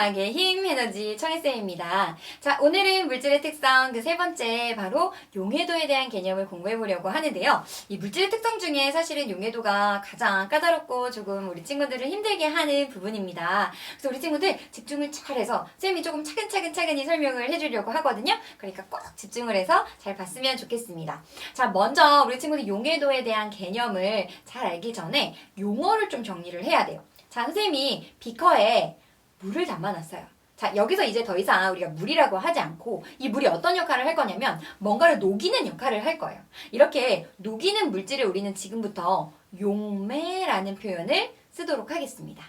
과학의 힘 에너지 청혜쌤입니다. 자, 오늘은 물질의 특성 그 세 번째 바로 용해도에 대한 개념을 공부해 보려고 하는데요. 이 물질의 특성 중에 사실은 용해도가 가장 까다롭고 조금 우리 친구들을 힘들게 하는 부분입니다. 그래서 우리 친구들 집중을 잘해서 쌤이 조금 차근차근히 설명을 해주려고 하거든요. 그러니까 꼭 집중을 해서 잘 봤으면 좋겠습니다. 자, 먼저 우리 친구들 용해도에 대한 개념을 잘 알기 전에 용어를 좀 정리를 해야 돼요. 자, 선생님이 비커에 물을 담아놨어요. 자, 여기서 이제 더 이상 우리가 물이라고 하지 않고 이 물이 어떤 역할을 할 거냐면 뭔가를 녹이는 역할을 할 거예요. 이렇게 녹이는 물질을 우리는 지금부터 용매라는 표현을 쓰도록 하겠습니다.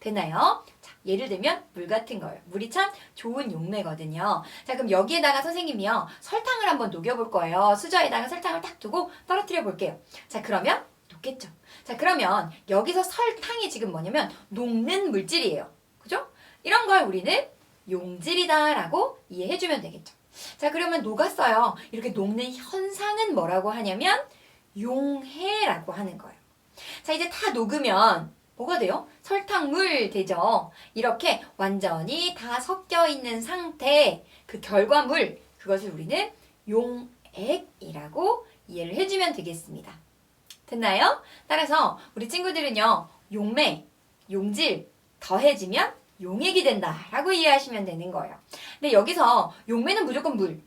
됐나요? 자, 예를 들면 물 같은 거예요. 물이 참 좋은 용매거든요. 자, 그럼 여기에다가 선생님이요. 설탕을 한번 녹여볼 거예요. 수저에다가 설탕을 딱 두고 떨어뜨려 볼게요. 자, 그러면 녹겠죠. 자, 그러면 여기서 설탕이 지금 뭐냐면 녹는 물질이에요. 그죠? 이런 걸 우리는 용질이다라고 이해해주면 되겠죠. 자, 그러면 녹았어요. 이렇게 녹는 현상은 뭐라고 하냐면 용해라고 하는 거예요. 자, 이제 다 녹으면 뭐가 돼요? 설탕물 되죠. 이렇게 완전히 다 섞여 있는 상태, 그 결과물, 그것을 우리는 용액이라고 이해를 해주면 되겠습니다. 됐나요? 따라서 우리 친구들은요, 용매, 용질 더해지면 용액이 된다라고 이해하시면 되는 거예요. 근데 여기서 용매는 무조건 물,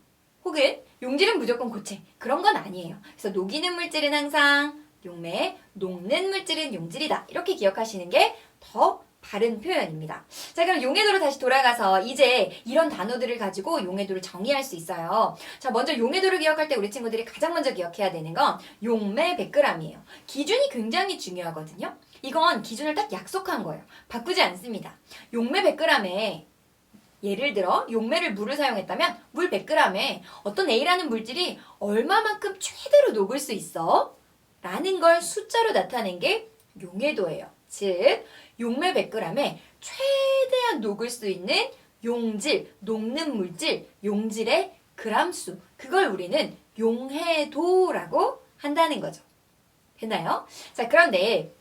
혹은 용질은 무조건 고체, 그런 건 아니에요. 그래서 녹이는 물질은 항상 용매, 녹는 물질은 용질이다. 이렇게 기억하시는 게 더 바른 표현입니다. 자, 그럼 용해도로 다시 돌아가서 이제 이런 단어들을 가지고 용해도를 정의할 수 있어요. 자, 먼저 용해도를 기억할 때 우리 친구들이 가장 먼저 기억해야 되는 건 용매 100g이에요. 기준이 굉장히 중요하거든요. 이건 기준을 딱 약속한 거예요. 바꾸지 않습니다. 용매 100g에 예를 들어 용매를 물을 사용했다면 물 100g에 어떤 A라는 물질이 얼마만큼 최대로 녹을 수 있어? 라는 걸 숫자로 나타낸 게 용해도예요. 즉 용매 100g에 최대한 녹을 수 있는 용질, 녹는 물질, 용질의 그람수, 그걸 우리는 용해도라고 한다는 거죠. 됐나요? 자, 그런데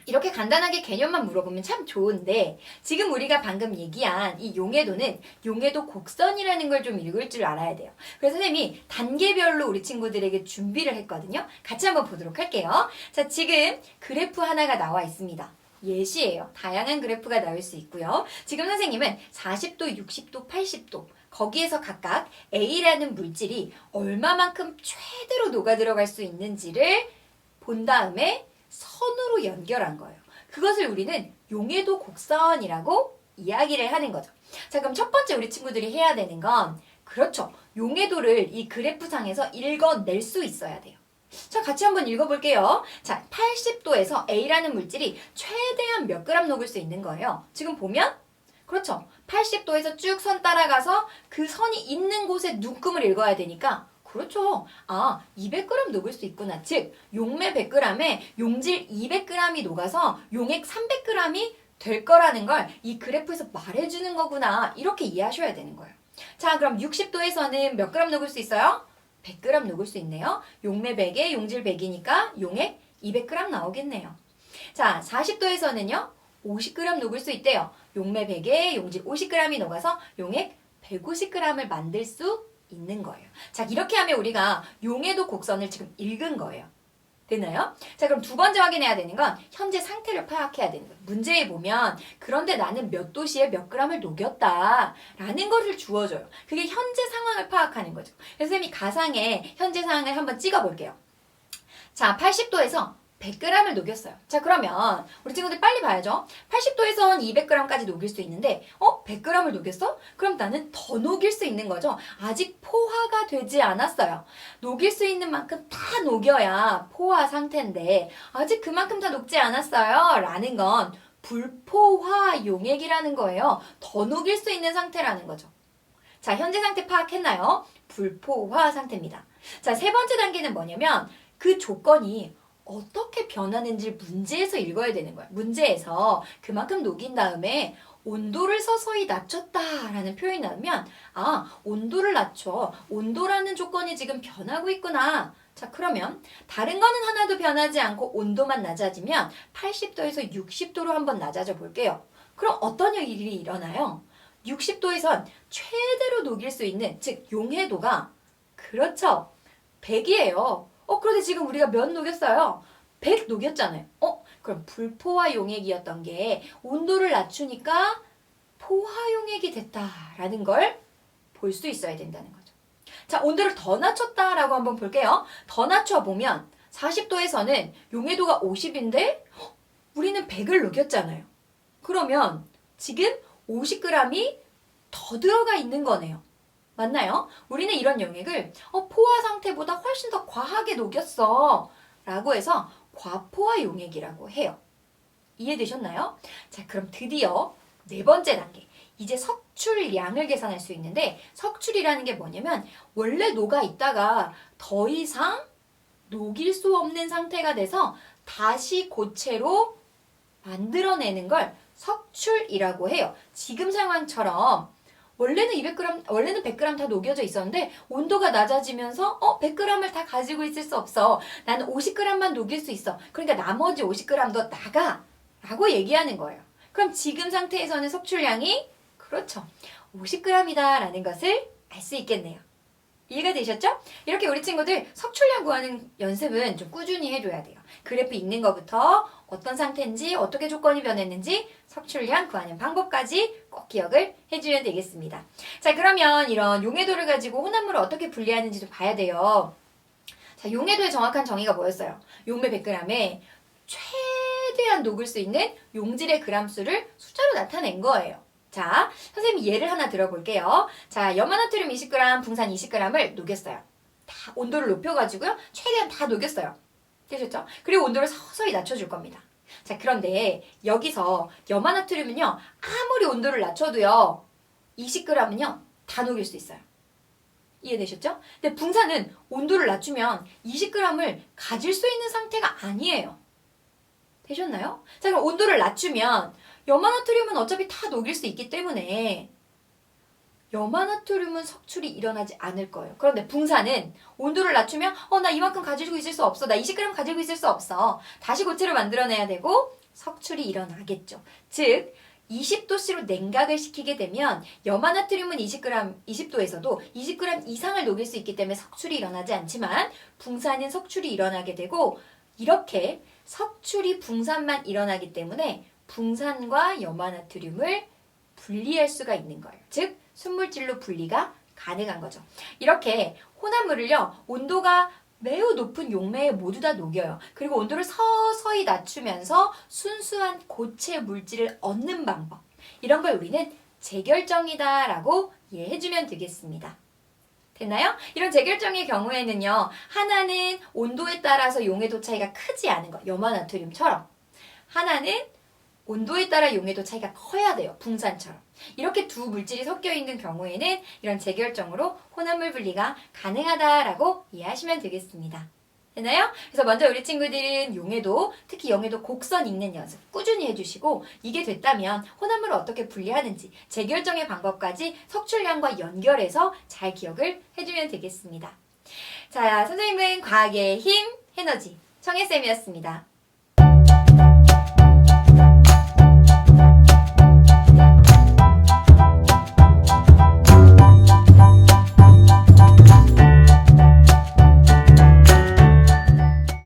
이렇게 간단하게 개념만 물어보면 참 좋은데 지금 우리가 방금 얘기한 이 용해도는 용해도 곡선이라는 걸 좀 읽을 줄 알아야 돼요. 그래서 선생님이 단계별로 우리 친구들에게 준비를 했거든요. 같이 한번 보도록 할게요. 자, 지금 그래프 하나가 나와 있습니다. 예시예요. 다양한 그래프가 나올 수 있고요. 지금 선생님은 40도, 60도, 80도 거기에서 각각 A라는 물질이 얼마만큼 최대로 녹아 들어갈 수 있는지를 본 다음에 선으로 연결한 거예요. 그것을 우리는 용해도 곡선이라고 이야기를 하는 거죠. 자, 그럼 첫 번째 우리 친구들이 해야 되는 건 그렇죠. 용해도를 이 그래프상에서 읽어낼 수 있어야 돼요. 자, 같이 한번 읽어볼게요. 자, 80도에서 A라는 물질이 최대한 몇 그램 녹을 수 있는 거예요. 지금 보면 그렇죠. 80도에서 쭉 선 따라가서 그 선이 있는 곳에 눈금을 읽어야 되니까 그렇죠. 아, 200g 녹을 수 있구나. 즉, 용매 100g에 용질 200g이 녹아서 용액 300g이 될 거라는 걸 이 그래프에서 말해주는 거구나. 이렇게 이해하셔야 되는 거예요. 자, 그럼 60도에서는 몇 그램 녹을 수 있어요? 100g 녹을 수 있네요. 용매 100에 용질 100이니까 용액 200g 나오겠네요. 자, 40도에서는요. 50g 녹을 수 있대요. 용매 100에 용질 50g이 녹아서 용액 150g을 만들 수 있는 거예요. 자, 이렇게 하면 우리가 용해도 곡선을 지금 읽은 거예요. 됐나요? 자, 그럼 두 번째 확인해야 되는 건 현재 상태를 파악해야 되는 거예요. 문제에 보면 그런데 나는 몇 도시에 몇 g을 녹였다 라는 것을 주어줘요. 그게 현재 상황을 파악하는 거죠. 그래서 선생님이 가상의 현재 상황을 한번 찍어볼게요. 자, 80도에서 100g을 녹였어요. 자, 그러면 우리 친구들 빨리 봐야죠. 80도에선 200g까지 녹일 수 있는데 100g을 녹였어? 그럼 나는 더 녹일 수 있는 거죠. 아직 포화가 되지 않았어요. 녹일 수 있는 만큼 다 녹여야 포화 상태인데 아직 그만큼 다 녹지 않았어요. 라는 건 불포화 용액이라는 거예요. 더 녹일 수 있는 상태라는 거죠. 자, 현재 상태 파악했나요? 불포화 상태입니다. 자, 세 번째 단계는 뭐냐면 그 조건이 어떻게 변하는지 문제에서 읽어야 되는 거야. 문제에서 그만큼 녹인 다음에 온도를 서서히 낮췄다라는 표현이 나오면 아, 온도를 낮춰. 온도라는 조건이 지금 변하고 있구나. 자, 그러면 다른 거는 하나도 변하지 않고 온도만 낮아지면 80도에서 60도로 한번 낮아져 볼게요. 그럼 어떤 일이 일어나요? 60도에선 최대로 녹일 수 있는, 즉 용해도가 그렇죠. 100이에요. 그런데 지금 우리가 몇 녹였어요? 100 녹였잖아요. 그럼 불포화 용액이었던 게 온도를 낮추니까 포화 용액이 됐다라는 걸 볼 수 있어야 된다는 거죠. 자, 온도를 더 낮췄다라고 한번 볼게요. 더 낮춰보면 40도에서는 용해도가 50인데 우리는 100을 녹였잖아요. 그러면 지금 50g이 더 들어가 있는 거네요. 맞나요? 우리는 이런 용액을 포화 상태보다 훨씬 더 과하게 녹였어 라고 해서 과포화 용액이라고 해요. 이해되셨나요? 자, 그럼 드디어 네 번째 단계. 이제 석출량을 계산할 수 있는데 석출이라는 게 뭐냐면 원래 녹아 있다가 더 이상 녹일 수 없는 상태가 돼서 다시 고체로 만들어내는 걸 석출이라고 해요. 지금 상황처럼 원래는 100g 다 녹여져 있었는데 온도가 낮아지면서 100g을 다 가지고 있을 수 없어. 나는 50g만 녹일 수 있어. 그러니까 나머지 50g도 나가 라고 얘기하는 거예요. 그럼 지금 상태에서는 석출량이 그렇죠. 50g이다 라는 것을 알 수 있겠네요. 이해가 되셨죠? 이렇게 우리 친구들 석출량 구하는 연습은 좀 꾸준히 해줘야 돼요. 그래프 읽는 것부터 어떤 상태인지 어떻게 조건이 변했는지 석출량 구하는 방법까지 꼭 기억을 해주면 되겠습니다. 자, 그러면 이런 용해도를 가지고 혼합물을 어떻게 분리하는지도 봐야 돼요. 자, 용해도의 정확한 정의가 뭐였어요? 용매 100g에 최대한 녹을 수 있는 용질의 그람수를 숫자로 나타낸 거예요. 자, 선생님이 예를 하나 들어볼게요. 자, 염화나트륨 20g, 붕산 20g을 녹였어요. 다 온도를 높여가지고요. 최대한 다 녹였어요. 되셨죠? 그리고 온도를 서서히 낮춰줄 겁니다. 자, 그런데 여기서 염화나트륨은요. 아무리 온도를 낮춰도요. 20g은요. 다 녹일 수 있어요. 이해되셨죠? 근데 붕산은 온도를 낮추면 20g을 가질 수 있는 상태가 아니에요. 되셨나요? 자, 그럼 온도를 낮추면 염화나트륨은 어차피 다 녹일 수 있기 때문에 염화나트륨은 석출이 일어나지 않을 거예요. 그런데 붕산은 온도를 낮추면 나 이만큼 가지고 있을 수 없어. 나 20g 가지고 있을 수 없어. 다시 고체를 만들어내야 되고 석출이 일어나겠죠. 즉 20도씨로 냉각을 시키게 되면 염화나트륨은 20도에서도 20g 이상을 녹일 수 있기 때문에 석출이 일어나지 않지만 붕산은 석출이 일어나게 되고 이렇게 석출이 붕산만 일어나기 때문에 붕산과 염화나트륨을 분리할 수가 있는 거예요. 즉 순물질로 분리가 가능한 거죠. 이렇게 혼합물을요. 온도가 매우 높은 용매에 모두 다 녹여요. 그리고 온도를 서서히 낮추면서 순수한 고체 물질을 얻는 방법. 이런 걸 우리는 재결정이다 라고 이해해주면 되겠습니다. 됐나요? 이런 재결정의 경우에는요. 하나는 온도에 따라서 용해도 차이가 크지 않은 거. 염화나트륨처럼. 하나는 온도에 따라 용해도 차이가 커야 돼요. 붕산처럼. 이렇게 두 물질이 섞여 있는 경우에는 이런 재결정으로 혼합물 분리가 가능하다라고 이해하시면 되겠습니다. 됐나요? 그래서 먼저 우리 친구들은 용해도, 특히 용해도 곡선 읽는 연습 꾸준히 해주시고 이게 됐다면 혼합물을 어떻게 분리하는지 재결정의 방법까지 석출량과 연결해서 잘 기억을 해주면 되겠습니다. 자, 선생님은 과학의 힘, 에너지, 청혜쌤이었습니다.